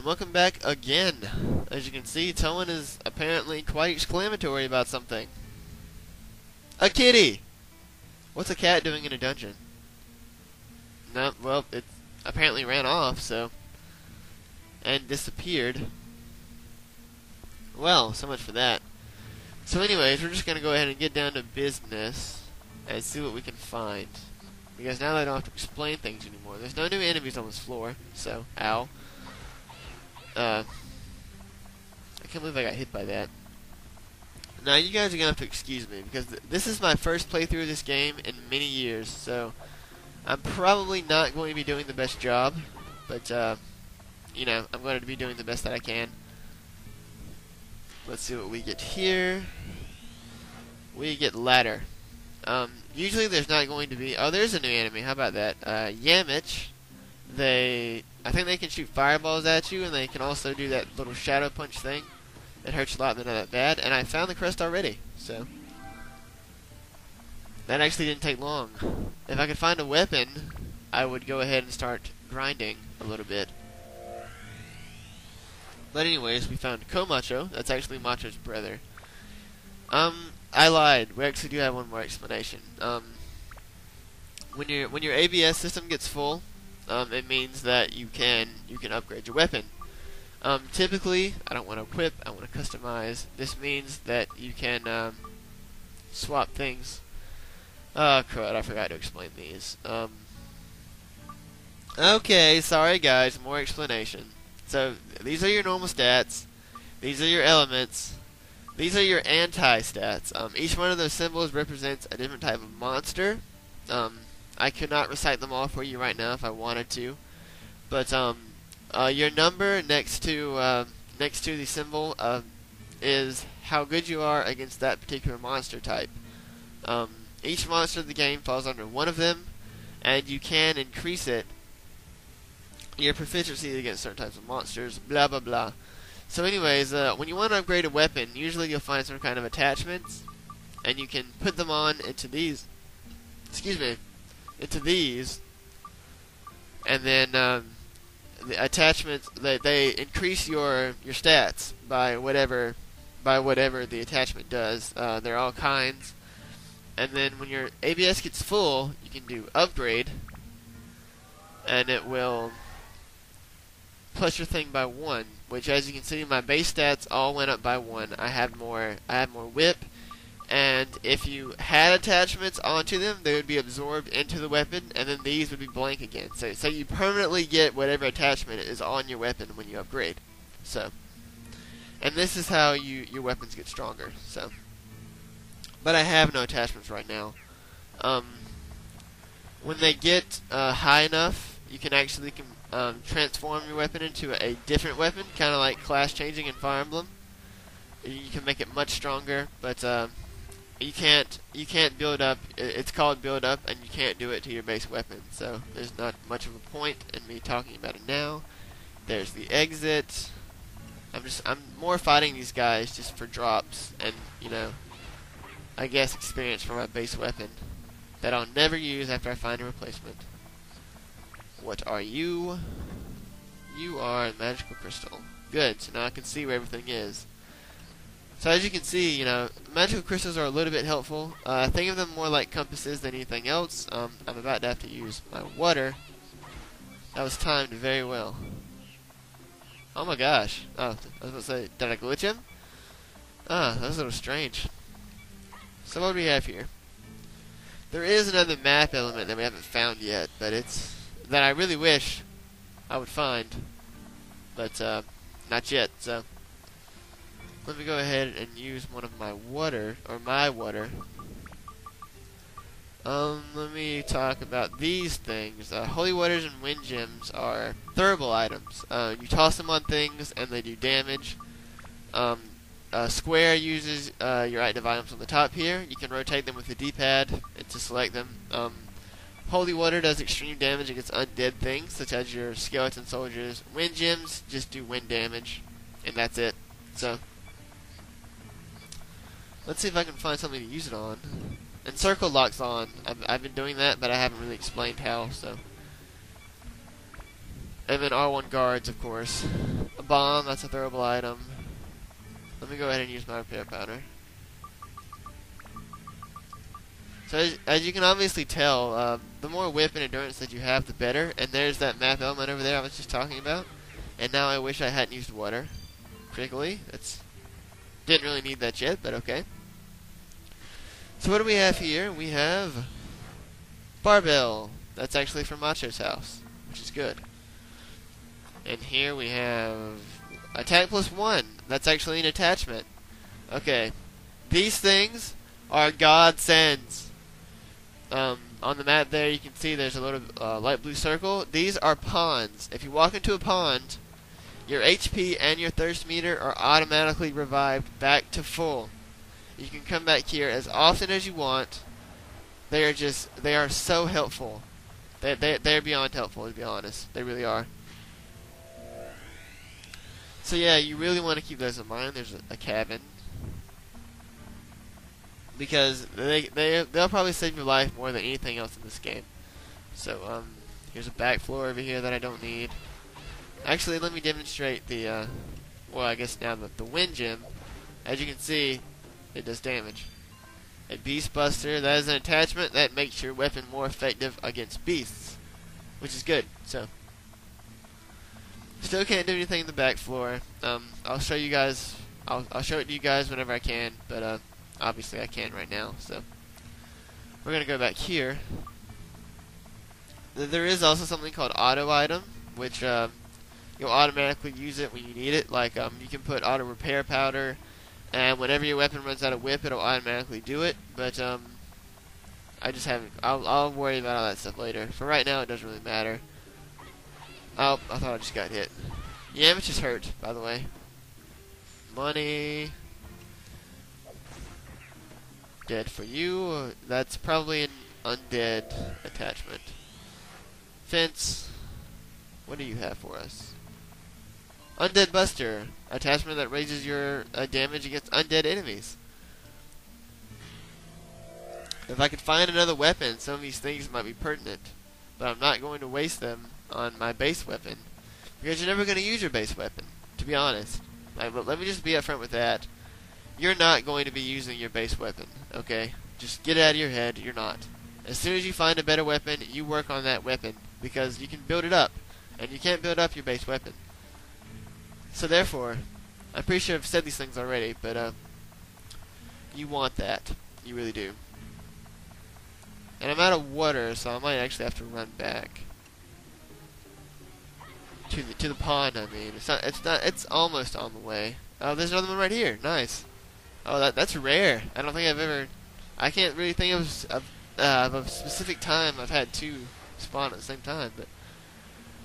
welcome back again. As you can see, Toan is apparently quite exclamatory about something. A kitty! What's a cat doing in a dungeon? No, well, it apparently ran off, so... and disappeared. Well, so much for that. So anyways, we're just gonna go ahead and get down to business and see what we can find. Because now I don't have to explain things anymore. There's no new enemies on this floor, so, ow. I can't believe I got hit by that. Now, you guys are going to have to excuse me, because this is my first playthrough of this game in many years, so I'm probably not going to be doing the best job, but, you know, I'm going to be doing the best that I can. Let's see what we get here. We get ladder. Usually there's not going to be... oh, there's a new enemy. How about that? Yamich. I think they can shoot fireballs at you, and they can also do that little shadow punch thing. It hurts a lot, but not that bad. And I found the crest already, so... that actually didn't take long. If I could find a weapon, I would go ahead and start grinding a little bit. But anyways, we found Komacho. That's actually Macho's brother. I lied. We actually do have one more explanation. When your ABS system gets full, it means that you can upgrade your weapon. Typically, I don't want to equip. I want to customize. This means that you can swap things. Oh crud! I forgot to explain these. Okay, sorry guys. More explanation. So these are your normal stats. These are your elements. These are your anti-stats. Each one of those symbols represents a different type of monster. I could not recite them all for you right now if I wanted to, but your number next to the symbol is how good you are against that particular monster type. Each monster of the game falls under one of them, and you can increase your proficiency against certain types of monsters. Blah blah blah. So anyways, when you want to upgrade a weapon, usually you'll find some kind of attachments, and you can put them on into these. Excuse me. Into these, and then the attachments they increase your stats by whatever the attachment does. There are all kinds, and then when your ABS gets full, you can do upgrade, and it will plus your thing by 1. Which, as you can see, my base stats all went up by 1. I have more whip. And if you had attachments onto them, they would be absorbed into the weapon, and then these would be blank again. So you permanently get whatever attachment is on your weapon when you upgrade. So, and this is how your weapons get stronger. So, but I have no attachments right now. When they get high enough, you can actually transform your weapon into a different weapon, kind of like class changing in Fire Emblem. You can make it much stronger, but you can't build up. It's called build up, and you can't do it to your base weapon. So there's not much of a point in me talking about it now. There's the exit. I'm more fighting these guys just for drops and, you know, I guess experience for my base weapon that I'll never use after I find a replacement. What are you? You are a magical crystal. Good. So now I can see where everything is. So as you can see, you know, magical crystals are a little bit helpful. Think of them more like compasses than anything else. I'm about to have to use my water. That was timed very well. Oh my gosh. Oh, I was about to say, did I glitch him? Ah, that was a little strange. So what do we have here? There is another map element that we haven't found yet, but it's... that I really wish I would find. But, not yet, so... let me go ahead and use one of my water. Let me talk about these things. Holy waters and wind gems are throwable items. You toss them on things and they do damage. Square uses your active items on the top here. You can rotate them with the D-pad to select them. Holy water does extreme damage against undead things, such as your skeleton soldiers. Wind gems just do wind damage, and that's it. So... let's see if I can find something to use it on. And circle lock's on. I've been doing that, but I haven't really explained how, so. And then R1 guards, of course. bomb, that's a throwable item. Let me go ahead and use my repair powder. So as you can obviously tell, the more whip and endurance that you have, the better. And there's that map element over there I was just talking about. And now I wish I hadn't used water. Particularly, didn't really need that yet, but okay. So what do we have here? We have barbell. That's actually from Macho's house, which is good. And here we have attack +1. That's actually an attachment. Okay, these things are godsends. On the map there, you can see there's a little light blue circle. These are ponds. If you walk into a pond, your HP and your thirst meter are automatically revived back to full. You can come back here as often as you want. They are so helpful. They're beyond helpful, to be honest. They really are. So yeah, you really want to keep those in mind. There's a cabin. Because they'll probably save your life more than anything else in this game. So here's a back floor over here that I don't need. Actually, let me demonstrate the well, I guess now the wind gem. As you can see, it does damage. A beast buster, that is an attachment that makes your weapon more effective against beasts, which is good. So still can't do anything in the back floor. I'll show you guys. I'll show it to you guys whenever I can, but obviously I can't right now. So we're gonna go back here. There is also something called auto item, which you'll automatically use it when you need it. Like you can put auto repair powder, and whenever your weapon runs out of whip, it'll automatically do it. But I just haven't. I'll worry about all that stuff later. For right now, it doesn't really matter. Oh, I thought I just got hit. Yeah, which is hurt, by the way. Money. Dead for you. That's probably an undead attachment. Fence. What do you have for us? Undead Buster. Attachment that raises your damage against undead enemies. If I could find another weapon, some of these things might be pertinent. But I'm not going to waste them on my base weapon. Because you're never going to use your base weapon, to be honest. Let me just be upfront with that. You're not going to be using your base weapon, okay? Just get it out of your head, you're not. As soon as you find a better weapon, you work on that weapon. Because you can build it up. And you can't build up your base weapon. So therefore, I'm pretty sure I've said these things already, but you want that. You really do. And I'm out of water, so I might actually have to run back to the pond. I mean, it's almost on the way. Oh, there's another one right here. Nice. Oh, that's rare. I don't think I've ever. I can't really think of a specific time I've had two spawn at the same time. But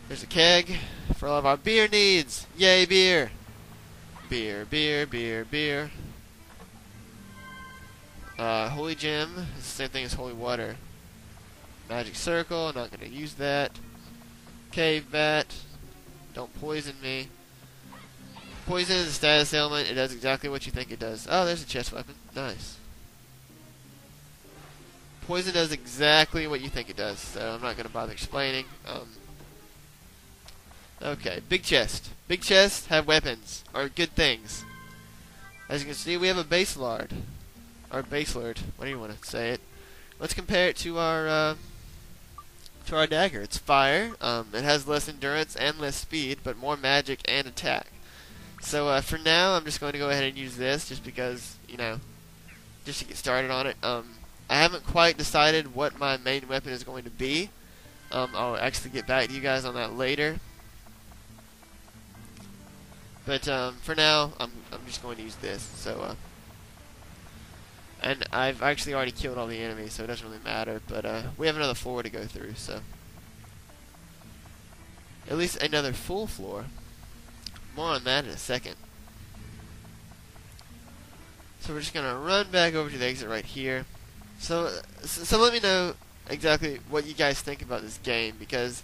there's a keg for all of our beer needs. Yay, beer! Beer, beer, beer, beer. Holy gem is the same thing as holy water. Magic circle, not going to use that. Cave bat, don't poison me. Poison is a status ailment, it does exactly what you think it does. Oh, there's a chest weapon, nice. Poison does exactly what you think it does, so I'm not going to bother explaining. Okay, big chest. Big chests have weapons, or good things. As you can see, we have a base lord. Or base lord, what do you want to say it? Let's compare it to our dagger. It's fire. It has less endurance and less speed, but more magic and attack. So for now, I'm just going to go ahead and use this, just because, you know, just to get started on it. I haven't quite decided what my main weapon is going to be. I'll actually get back to you guys on that later. But for now, I'm just going to use this. So and I've actually already killed all the enemies, so it doesn't really matter. But we have another floor to go through, so at least another full floor. More on that in a second. So we're just gonna run back over to the exit right here. So let me know exactly what you guys think about this game, because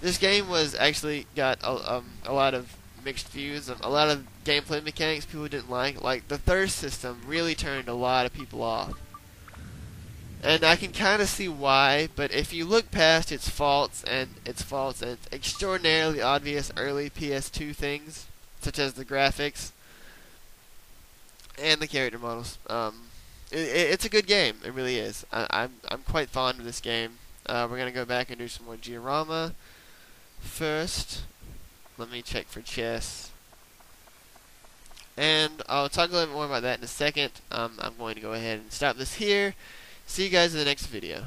this game was actually got a lot of mixed views. A lot of gameplay mechanics people didn't like. Like the thirst system really turned a lot of people off. And I can kind of see why, but if you look past its faults and its extraordinarily obvious early PS2 things, such as the graphics and the character models. It's a good game. It really is. I'm quite fond of this game. We're gonna go back and do some more diorama first. Let me check for chess, and I'll talk a little bit more about that in a second. I'm going to go ahead and stop this here. See you guys in the next video.